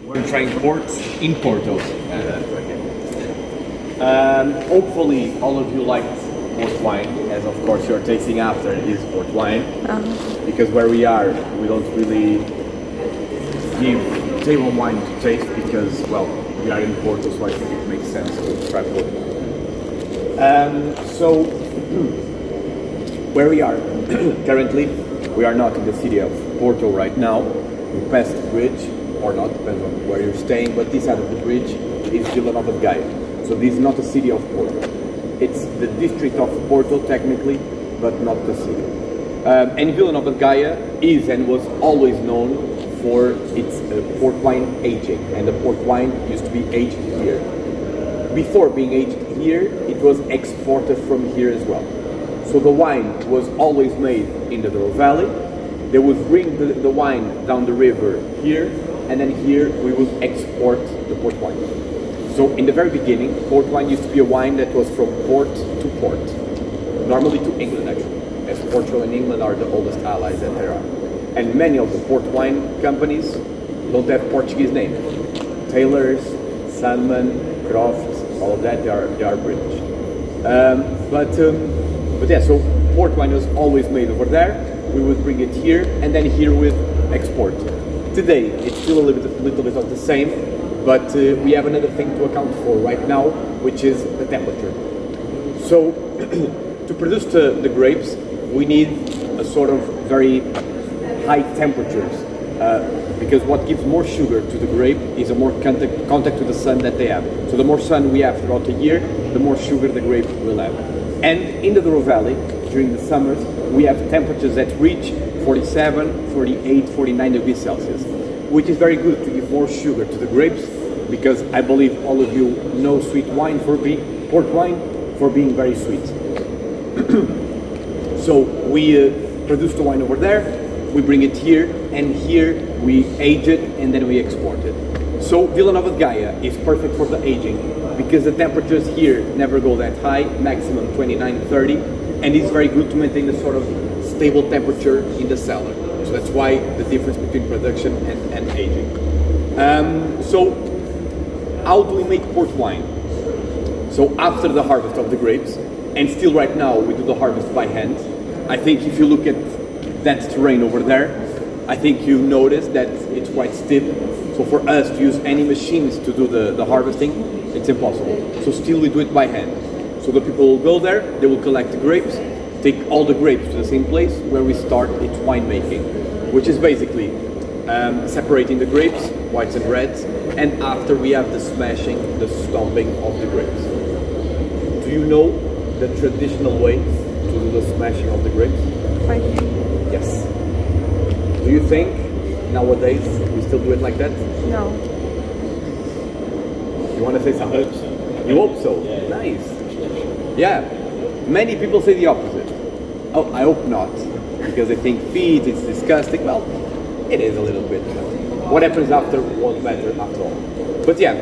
We're trying port in Porto. Hopefully all of you liked port wine, as of course you're tasting after is port wine. Because where we are, we don't really give table wine to taste because, well, we are in Porto, so I think it makes sense to try port wine. So, where we are currently, we are not in the city of Porto right now. We passed the bridge, or not, depends on where you're staying, but this side of the bridge is Vila Nova de Gaia. So this is not the city of Porto. It's the district of Porto technically, but not the city. And Vila Nova de Gaia is and was always known for its port wine aging, and the port wine used to be aged here. Before being aged here, it was exported from here as well. So the wine was always made in the Douro Valley. They would bring the wine down the river here, and then here we would export the port wine. So in the very beginning, port wine used to be a wine that was from port to port, normally to England actually, as Portugal and England are the oldest allies that there are. And many of the port wine companies don't have Portuguese names. Taylor's, Sandman, Croft, all of that, they are British. But yeah, so port wine was always made over there. We would bring it here, and then here we export. Today, it's still a little bit of the same, but we have another thing to account for right now, which is the temperature. So, to produce the grapes, we need a sort of very high temperatures, because what gives more sugar to the grape is a more contact to the sun that they have. So the more sun we have throughout the year, the more sugar the grape will have. And in the Douro Valley, during the summers, we have temperatures that reach 47, 48, 49 degrees Celsius, which is very good to give more sugar to the grapes, because I believe all of you know sweet wine port wine for being very sweet. So we produce the wine over there, we bring it here, and here we age it and then we export it. So Vila Nova de Gaia is perfect for the aging because the temperatures here never go that high, maximum 29, 30, and it's very good to maintain a sort of stable temperature in the cellar. So that's why the difference between production and aging. So how do we make port wine? So after the harvest of the grapes, and still right now we do the harvest by hand. I think if you look at that terrain over there, I think you notice that it's quite steep. So for us to use any machines to do the harvesting, it's impossible. So still we do it by hand. So the people will go there, they will collect the grapes, take all the grapes to the same place where we start its winemaking, which is basically separating the grapes, whites and reds, and after we have the smashing, the stomping of the grapes. Do you know the traditional way to do the smashing of the grapes? Yes. Do you think nowadays we still do it like that? No. You want to say something? You hope so? Yeah. Nice. Yeah. Many people say the opposite. Oh, I hope not. Because they think feet, it's disgusting. Well, it is a little bit. What happens after won't matter after all. But yeah,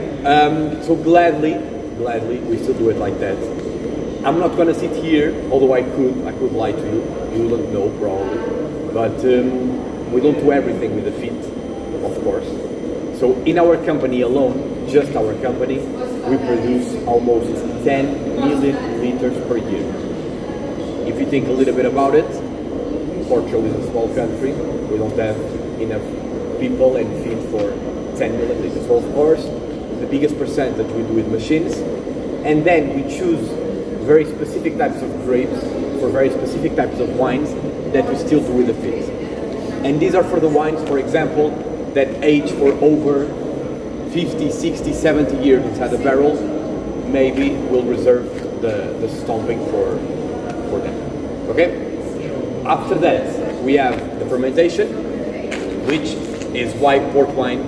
so gladly, we still do it like that. I'm not going to sit here, although I could lie to you. You wouldn't know probably. But we don't do everything with the feet, of course. So in our company alone, just our company, we produce almost 10 million liters per year. If you think a little bit about it, Portugal is a small country. We don't have enough people and feed for 10 million liters. So of course, the biggest percentage we do with machines, and then we choose very specific types of grapes for very specific types of wines that we still do with the feet. And these are for the wines, for example, that age for over 50, 60, 70 years inside the barrel. Maybe we'll reserve the stomping for them. Okay? After that, we have the fermentation, which is why port wine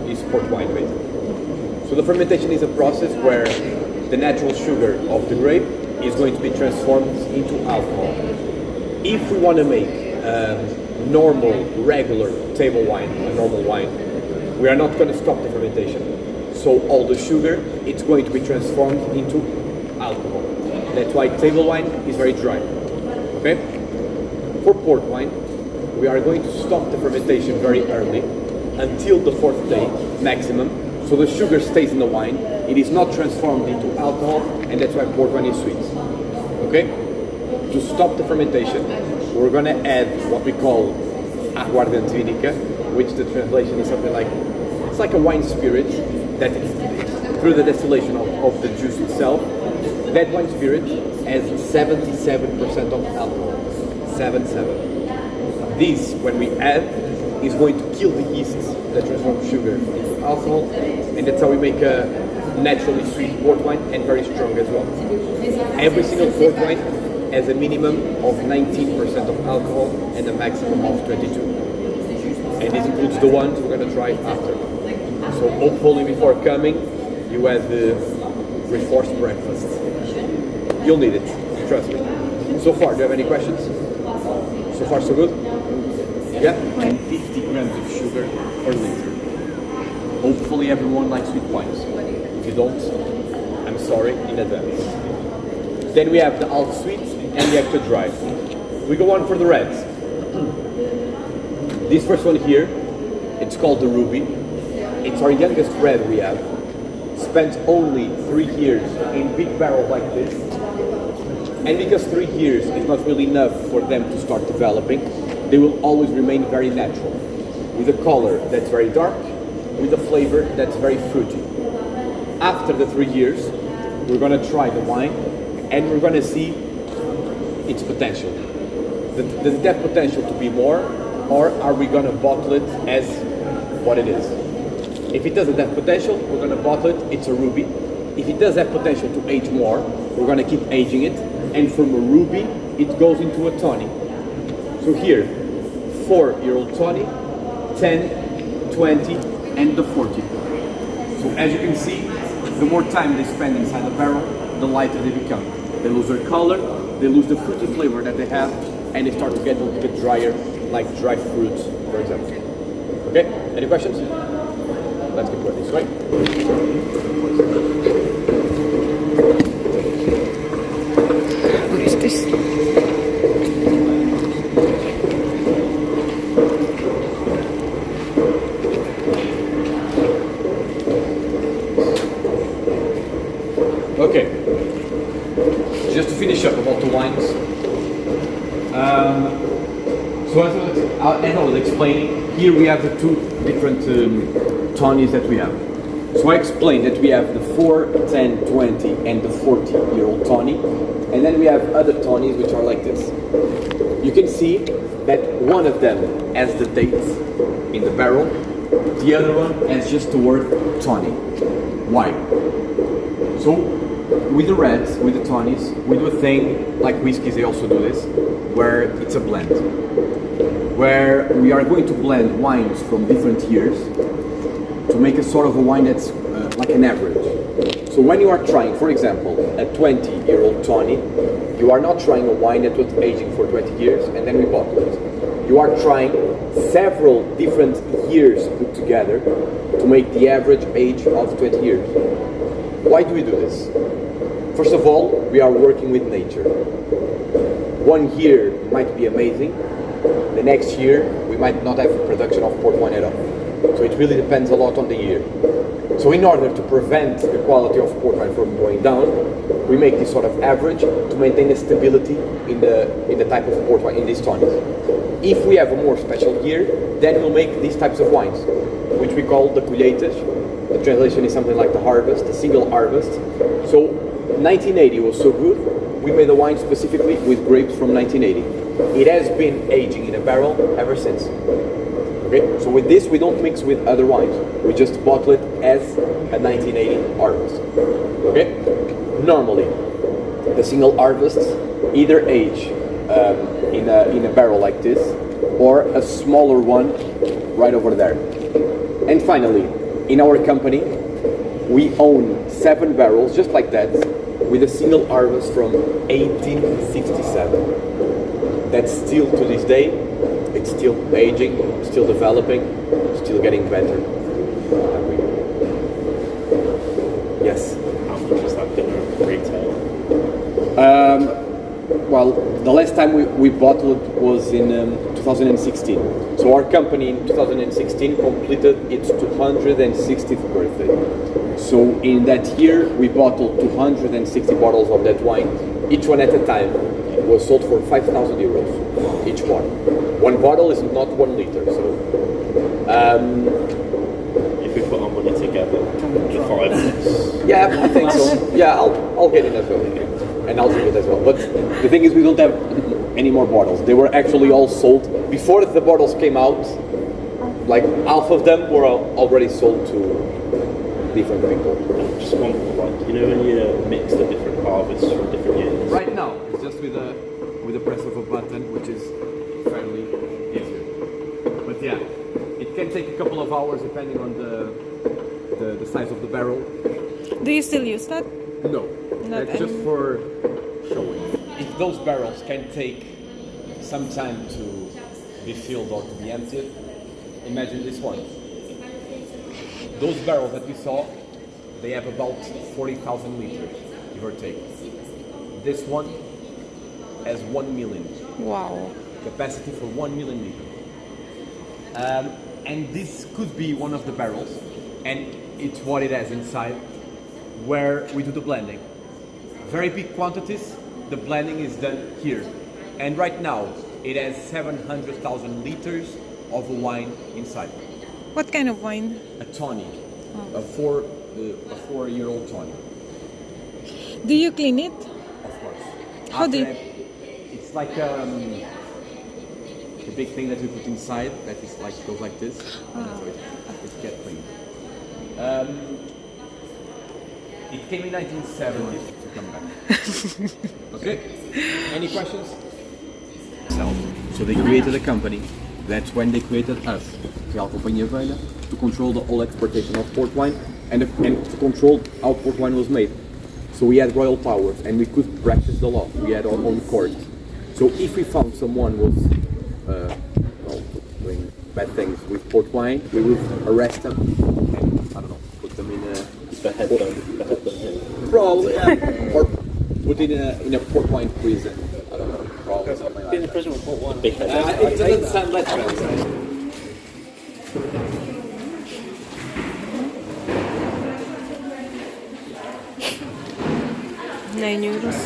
is port wine basically. So the fermentation is a process where the natural sugar of the grape is going to be transformed into alcohol. If we want to make normal, regular table wine, a normal wine, we are not going to stop the fermentation. So all the sugar, it's going to be transformed into alcohol. That's why table wine is very dry. Okay? For port wine, we are going to stop the fermentation very early, until the 4th day maximum. So the sugar stays in the wine. It is not transformed into alcohol, and that's why port wine is sweet. Okay? To stop the fermentation, we're gonna add what we call aguardente vínica, which the translation is something like, it's like a wine spirit that is through the distillation of the juice itself. That wine spirit has 77% of alcohol. 77. This, when we add, is going to kill the yeasts that transform sugar into alcohol, and that's how we make a naturally sweet port wine, and very strong as well. Every single port wine has a minimum of 19% of alcohol and a maximum of 22. And this includes the ones we're going to try after. So hopefully before coming, you have the reinforced breakfast. You'll need it, trust me. So far, do you have any questions? So far, so good? Yeah? And 50 grams of sugar per liter. Hopefully everyone likes sweet wines. If you don't, I'm sorry in advance. Then we have the half sweet and the extra dry. We go on for the reds. This first one here, it's called the Ruby. It's our youngest red we have. Spent only 3 years in big barrels like this. And because 3 years is not really enough for them to start developing, they will always remain very natural. With a color that's very dark, with a flavor that's very fruity. After the 3 years, we're gonna try the wine and we're gonna see its potential. Does it have potential to be more, or are we gonna bottle it as what it is? If it doesn't have potential, we're gonna bottle it, it's a ruby. If it does have potential to age more, we're gonna keep aging it, and from a ruby, it goes into a tawny. So here, 4-year-old tawny, 10, 20, and the 40. So as you can see, the more time they spend inside the barrel, the lighter they become. They lose their color, they lose the fruity flavor that they have, and they start to get a little bit drier, like dry fruits, for example. Okay, any questions? Let's get going this way. What is this? Okay, just to finish up about the wines. So as I was explaining, here we have the 2 different tawnies that we have. So I explained that we have the 4, 10, 20 and the 40-year-old tawny, and then we have other tawnies which are like this. You can see that one of them has the date in the barrel, the other one has just the word tawny. Why? So with the reds, with the tawnies, we do a thing like whiskeys, they also do this, where it's a blend. Where we are going to blend wines from different years to make a sort of a wine that's like an average. So when you are trying, for example, a 20-year-old tawny, you are not trying a wine that was aging for 20 years and then we bottle it. You are trying several different years put together to make the average age of 20 years. Why do we do this? First of all, we are working with nature. 1 year might be amazing, the next year we might not have production of port wine at all. So it really depends a lot on the year. So in order to prevent the quality of port wine from going down, we make this sort of average to maintain a stability in the type of port wine in these tawnies. If we have a more special year, then we'll make these types of wines, which we call the colheitas. The translation is something like the harvest, the single harvest. So 1980 was so good, we made a wine specifically with grapes from 1980. It has been aging in a barrel ever since. Okay, so with this we don't mix with other wines. We just bottle it as a 1980 harvest. Okay, normally the single harvests either age in a barrel like this, or a smaller one right over there. And finally, in our company, we own 7 barrels just like that, with a single harvest from 1867. That's still to this day, it's still aging, still developing, still getting better. Yes? How much is that dinner retail? Well, the last time we bottled was in 2016. So our company in 2016 completed its 260th birthday. So in that year, we bottled 260 bottles of that wine, each one at a time. Was sold for 5,000 euros each one. One bottle is not 1 liter, so. If we put our money together, the 5 minutes. Yeah, I think so. Yeah, I'll get it as well, and I'll drink it as well. But the thing is, we don't have any more bottles. They were actually all sold before the bottles came out. Like half of them were already sold to different people. Just one, like, you know when you mix the different harvests from different years? Right now, it's just with a press of a button, which is fairly easier. But yeah, it can take a couple of hours depending on the size of the barrel. Do you still use that? No, Not that's just anymore. for showing. If those barrels can take some time to be filled or to be emptied, imagine this one. Those barrels that we saw, they have about 40,000 liters, give or take. This one has 1 million. Wow. Capacity for 1 million liters. And this could be one of the barrels, and it's what it has inside, where we do the blending. Very big quantities, the blending is done here. And right now, it has 700,000 liters of wine inside. What kind of wine? A tonic, a 4-year-old tonic, Do you clean it? of course. How do you- It's like the big thing that we put inside that is like goes like this, and so it gets clean. It came in 1970 to come back. Okay. Any questions? So they created a company. That's when they created us, Companhia Velha, to control the whole exportation of port wine and to control how port wine was made. So we had royal powers and we could practice the law. We had our own court. So if we found someone was doing bad things with port wine, we would arrest them and, I don't know, put them in a... Behead them here. Probably, yeah. Or put in a port wine prison. I don't know, probably something like Been in that. prison with Port Wine. Behead. It doesn't sound that bad. 9 euros.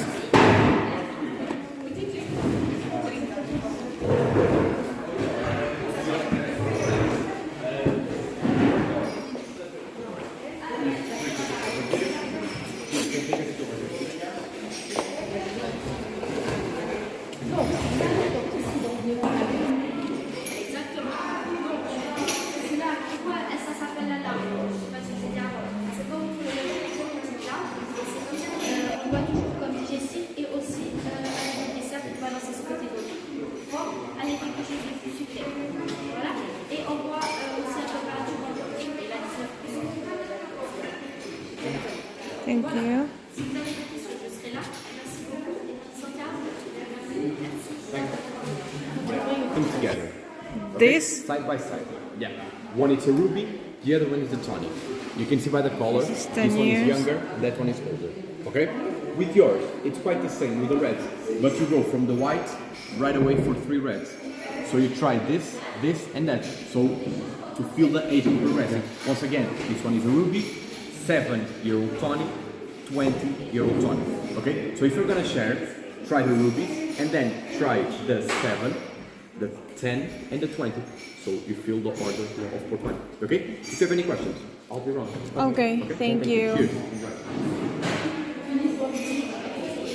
On boit toujours comme digestif et aussi avec des desserts pour balancer ce côté fort avec quelque chose de plus sucré. Voilà. Et on boit aussi à température ambiante. Et là, 19%. Thank you. Si vous avez des questions, je serai là. Merci beaucoup. Et puis, santé à vous. Merci. Them together. This? Side by side. Yeah. One is a ruby, the other one is a tonic. You can see by the color. This is 10 one years. is younger, that one is older. Okay? With yours, it's quite the same with the reds. But you go from the white right away for 3 reds. So you try this, this, and that. So to feel the age of the reds. Once again, this one is a ruby, 7-year-old tonic, 20-year-old tonic. Okay? So if you're gonna share, try the rubies and then try the 7, the 10, and the 20. So you feel the order of port wine. Okay? If you have any questions, I'll be around. Okay, thank you. Cheers.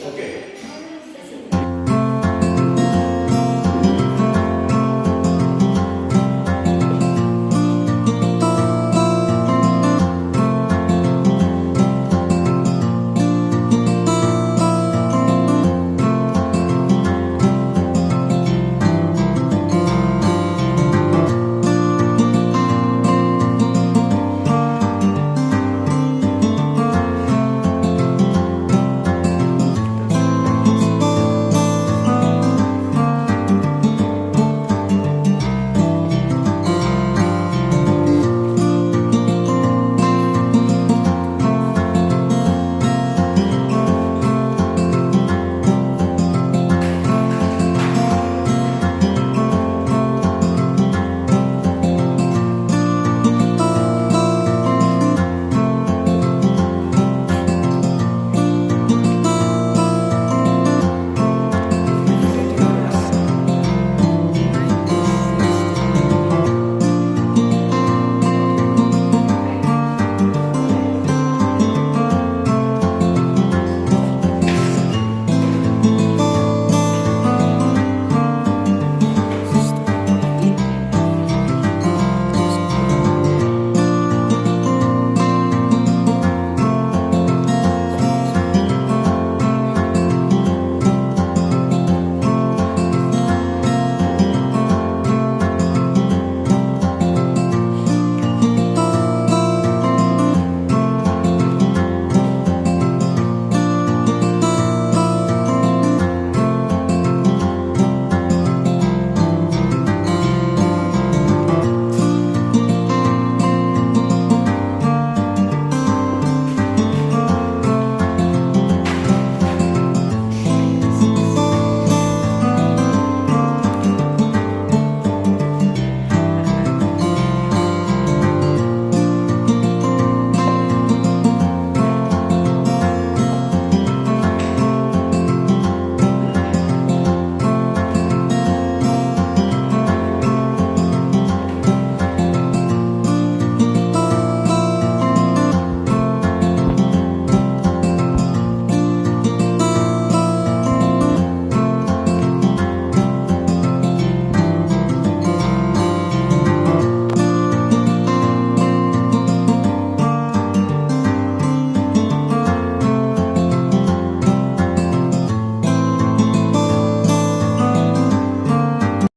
Okay.